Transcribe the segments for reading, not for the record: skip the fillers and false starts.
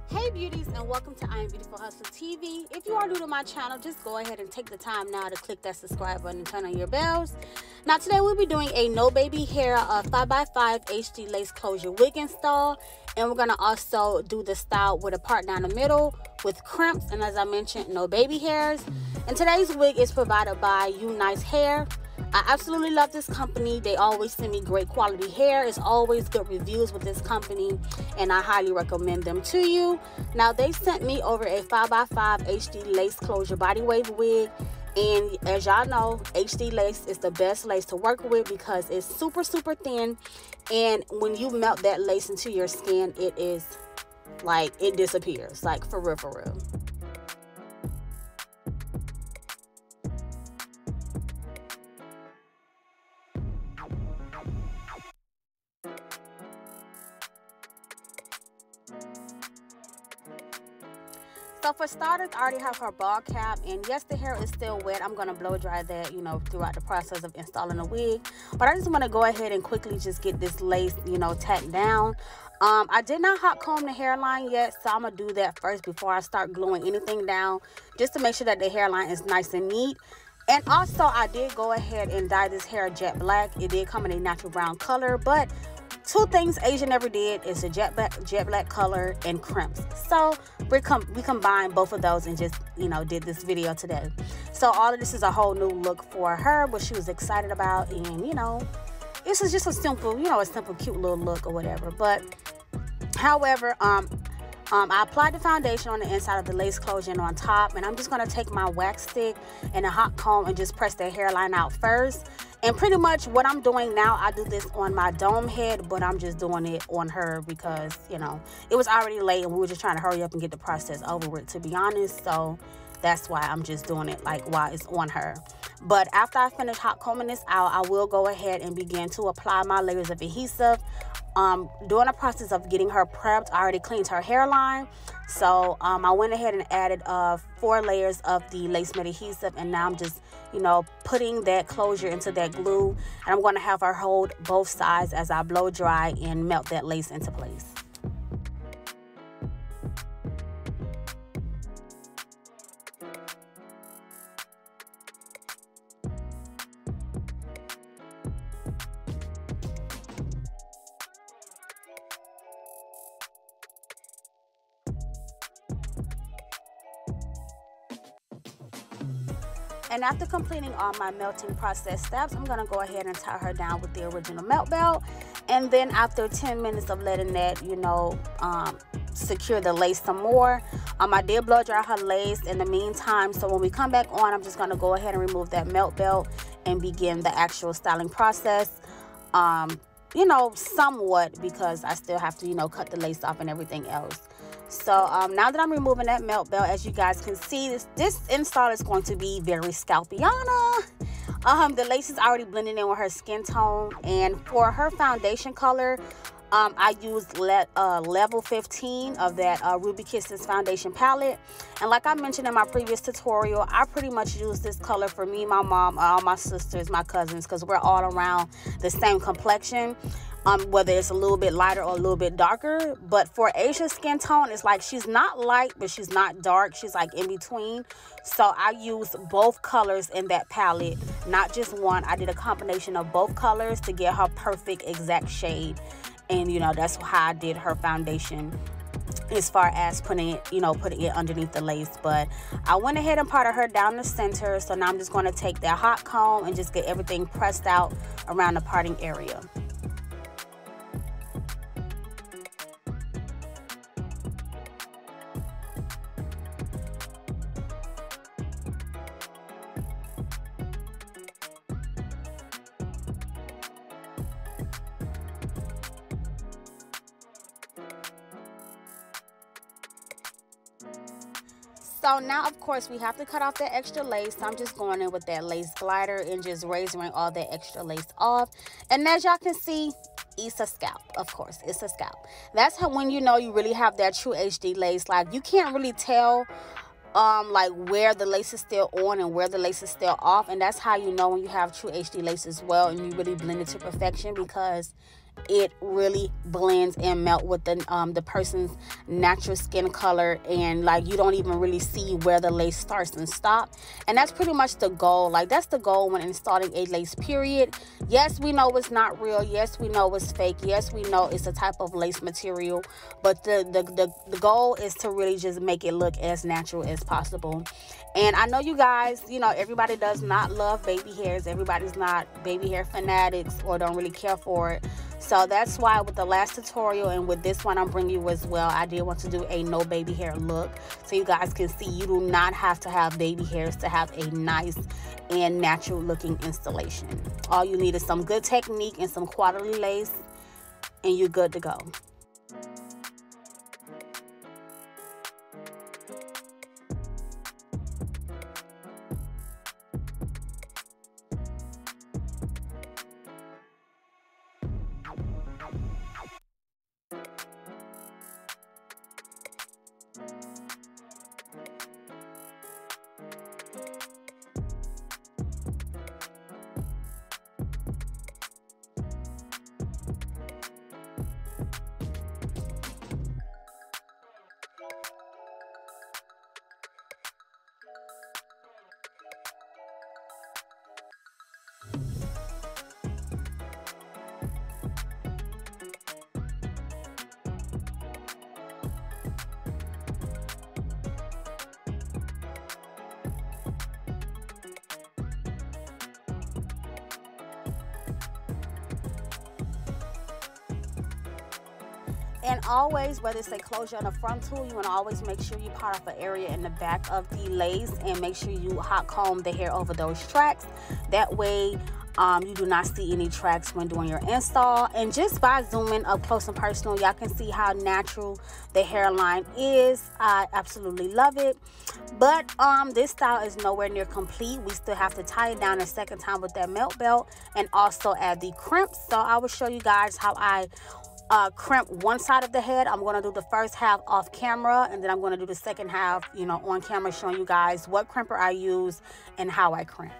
Hey beauties, and welcome to IAmBeautifulHustler TV. If you are new to my channel, just go ahead and take the time now to click that subscribe button and turn on your bells. Now today we'll be doing a no baby hair 5x5 HD lace closure wig install, and we're going to also do the style with a part down the middle with crimps, and as I mentioned, no baby hairs. And today's wig is provided by UNice Hair. I absolutely love this company. They always send me great quality hair. It's always good reviews with this company, and I highly recommend them to you. Now they sent me over a 5x5 HD lace closure body wave wig, and as y'all know, HD lace is the best lace to work with because it's super thin, and when you melt that lace into your skin, it is like it disappears, like for real. So for starters, I already have her ball cap, and yes, the hair is still wet. I'm going to blow dry that, you know, throughout the process of installing the wig. But I just want to go ahead and quickly just get this lace, you know, tacked down. I did not hot comb the hairline yet, so I'm going to do that first before I start gluing anything down, just to make sure that the hairline is nice and neat. And also, I did go ahead and dye this hair jet black. It did come in a natural brown color, but two things Asia never did is a jet black color and crimps. So we combined both of those and just, you know, did this video today. So all of this is a whole new look for her, what she was excited about, and you know, this is just a simple, you know, a simple cute little look or whatever. But however, I applied the foundation on the inside of the lace closure and on top, and I'm just going to take my wax stick and a hot comb and just press the hairline out first. And pretty much what I'm doing now, I do this on my dome head, but I'm just doing it on her because, you know, it was already late and we were just trying to hurry up and get the process over with, to be honest. So that's why I'm just doing it like while it's on her. But after I finish hot combing this out, I will go ahead and begin to apply my layers of adhesive. During the process of getting her prepped, I already cleaned her hairline. So I went ahead and added 4 layers of the lace matte adhesive, and now I'm just, you know, putting that closure into that glue, and I'm going to have her hold both sides as I blow dry and melt that lace into place. And after completing all my melting process steps, I'm going to go ahead and tie her down with the original melt belt. And then after 10 minutes of letting that, you know, secure the lace some more, I did blow dry her lace in the meantime. So when we come back on, I'm just going to go ahead and remove that melt belt and begin the actual styling process. You know, somewhat, because I still have to, you know, cut the lace off and everything else. So now that I'm removing that melt belt, as you guys can see, this install is going to be very scalpiana. The lace is already blending in with her skin tone, and for her foundation color, I used level 15 of that Ruby Kisses foundation palette. And like I mentioned in my previous tutorial, I pretty much use this color for me, my mom, all my sisters, my cousins, because we're all around the same complexion. Whether it's a little bit lighter or a little bit darker. But for Asia's skin tone, it's like she's not light, but she's not dark. She's like in between. So I used both colors in that palette, not just one. I did a combination of both colors to get her perfect exact shade. And, you know, that's how I did her foundation as far as putting it, you know, putting it underneath the lace. But I went ahead and parted her down the center. So now I'm just going to take that hot comb and just get everything pressed out around the parting area. So now, of course, we have to cut off that extra lace. So I'm just going in with that lace glider and just razoring all that extra lace off. And as y'all can see, It's a scalp, of course. It's a scalp. That's how, when you know you really have that true HD lace. Like, you can't really tell like where the lace is still on and where the lace is still off, and that's how you know when you have true HD lace as well, and you really blend it to perfection, because it really blends and melt with the person's natural skin color, and like you don't even really see where the lace starts and stops. And that's pretty much the goal. Like, that's the goal when installing a lace, period. Yes, we know it's not real. Yes, we know it's fake. Yes, we know it's a type of lace material, but the goal is to really just make it look as natural as possible. And I know you guys, you know, everybody does not love baby hairs. Everybody's not baby hair fanatics or don't really care for it. So that's why with the last tutorial and with this one I'm bringing you as well, I did want to do a no baby hair look, so you guys can see you do not have to have baby hairs to have a nice and natural looking installation. All you need is some good technique and some quality lace, and you're good to go. And always, whether it's a closure on the front tool, you want to always make sure you part off an area in the back of the lace, and make sure you hot comb the hair over those tracks. That way you do not see any tracks when doing your install. And just by zooming up close and personal, y'all can see how natural the hairline is. I absolutely love it. But this style is nowhere near complete. We still have to tie it down a second time with that melt belt, and also add the crimps. So I will show you guys how I crimp one side of the head. I'm going to do the first half off camera, and then I'm going to do the second half, you know, on camera, showing you guys what crimper I use and how I crimp.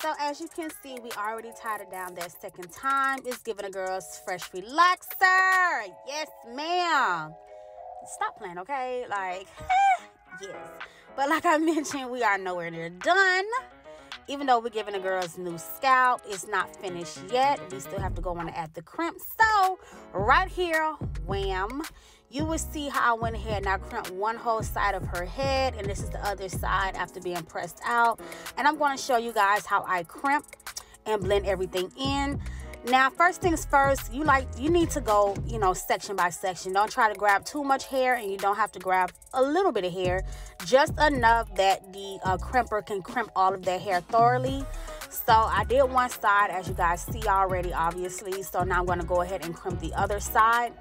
So as you can see, we already tied it down that second time. It's giving a girl's fresh relaxer. Yes, ma'am. Stop playing, okay? Like, yes. But like I mentioned, we are nowhere near done. Even though we're giving the girls new scalp, it's not finished yet. We still have to go on and add the crimp. So right here, wham, you will see how I went ahead and I crimped one whole side of her head, and this is the other side after being pressed out. And I'm going to show you guys how I crimp and blend everything in. Now, first things first, you need to go, you know, section by section. Don't try to grab too much hair, and you don't have to grab a little bit of hair, just enough that the crimper can crimp all of that hair thoroughly. So I did one side, as you guys see already, obviously. So now I'm going to go ahead and crimp the other side.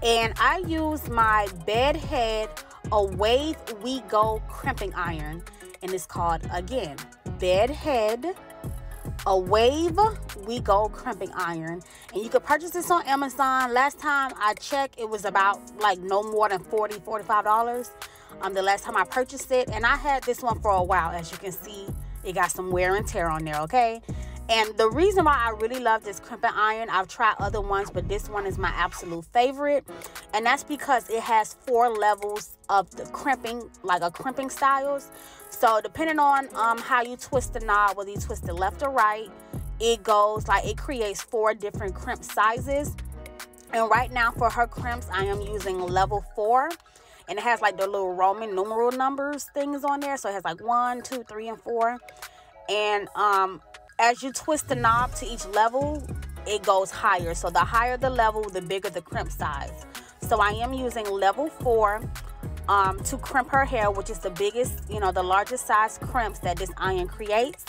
And I use my bed head WeGo crimping iron, and it's called, again, bed head WeGo crimping iron. And you could purchase this on Amazon. Last time I checked, it was about like no more than $45 the last time I purchased it. And I had this one for a while. As you can see, it got some wear and tear on there, okay? And the reason why I really love this crimping iron, I've tried other ones, but this one is my absolute favorite. And that's because it has 4 levels of the crimping, like a crimping styles. So depending on how you twist the knob, whether you twist it left or right, it goes like, it creates 4 different crimp sizes. And right now for her crimps, I am using level 4. And it has like the little Roman numeral numbers things on there. So it has like 1, 2, 3, and 4. And as you twist the knob to each level, it goes higher. So the higher the level, the bigger the crimp size. So I am using level 4 to crimp her hair, which is the biggest, you know, the largest size crimps that this iron creates.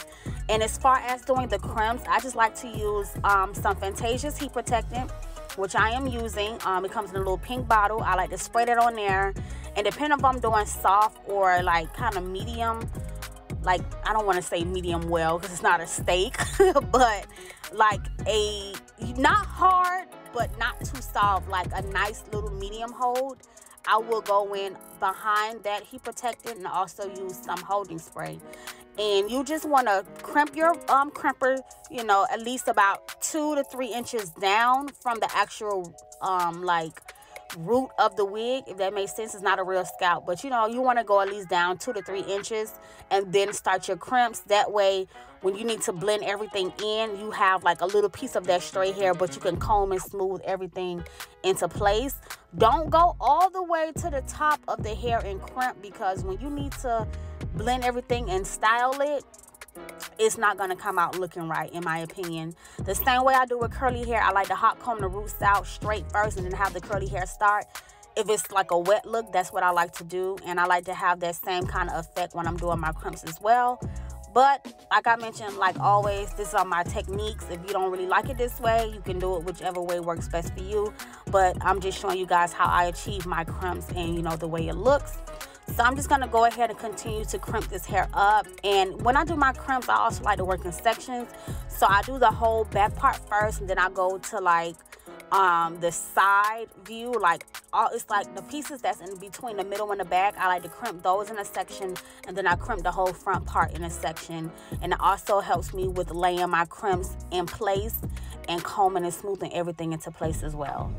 And as far as doing the crimps, I just like to use some Fantasia's heat protectant, which I am using. It comes in a little pink bottle. I like to spray that on there. And depending if I'm doing soft or like kind of medium, like, I don't want to say medium well because it's not a steak, but like a, not hard, but not too soft, like a nice little medium hold, I will go in behind that heat protectant and also use some holding spray. And you just want to crimp your crimper, you know, at least about 2 to 3 inches down from the actual like root of the wig, if that makes sense. It's not a real scalp, but you know, you want to go at least down 2 to 3 inches and then start your crimps. That way when you need to blend everything in, you have like a little piece of that straight hair, but you can comb and smooth everything into place. Don't go all the way to the top of the hair and crimp, because when you need to blend everything and style it, it's not going to come out looking right, in my opinion. The same way I do with curly hair, I like to hot comb the roots out straight first and then have the curly hair start. If it's like a wet look, that's what I like to do. And I like to have that same kind of effect when I'm doing my crimps as well. But like I mentioned, like always, these are my techniques. If you don't really like it this way, you can do it whichever way works best for you. But I'm just showing you guys how I achieve my crimps and, you know, the way it looks. So I'm just going to go ahead and continue to crimp this hair up. And when I do my crimps, I also like to work in sections. So I do the whole back part first, and then I go to like the side view, like it's like the pieces that's in between the middle and the back. I like to crimp those in a section, and then I crimp the whole front part in a section. And it also helps me with laying my crimps in place and combing and smoothing everything into place as well.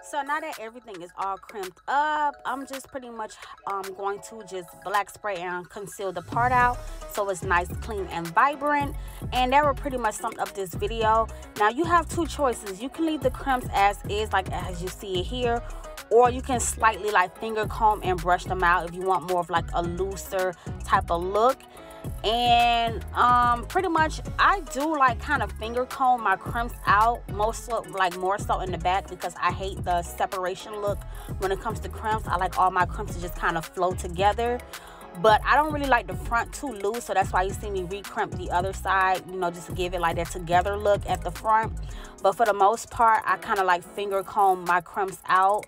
So now that everything is all crimped up, I'm just pretty much going to just black spray and conceal the part out so it's nice, clean, and vibrant. And that will pretty much sum up this video. Now you have two choices. You can leave the crimps as is, like as you see it here, or you can slightly like finger comb and brush them out if you want more of like a looser type of look. And pretty much I do like kind of finger comb my crimps out, more so in the back, because I hate the separation look when it comes to crimps. I like all my crimps to just kind of flow together, but I don't really like the front too loose, so that's why you see me re-crimp the other side, you know, just to give it like that together look at the front. But for the most part, I kind of like finger comb my crimps out,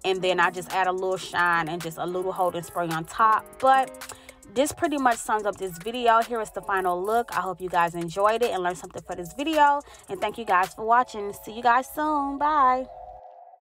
and then I just add a little shine and just a little hold and spray on top. But this pretty much sums up this video. Here is the final look. I hope you guys enjoyed it and learned something for this video. And thank you guys for watching. See you guys soon. Bye.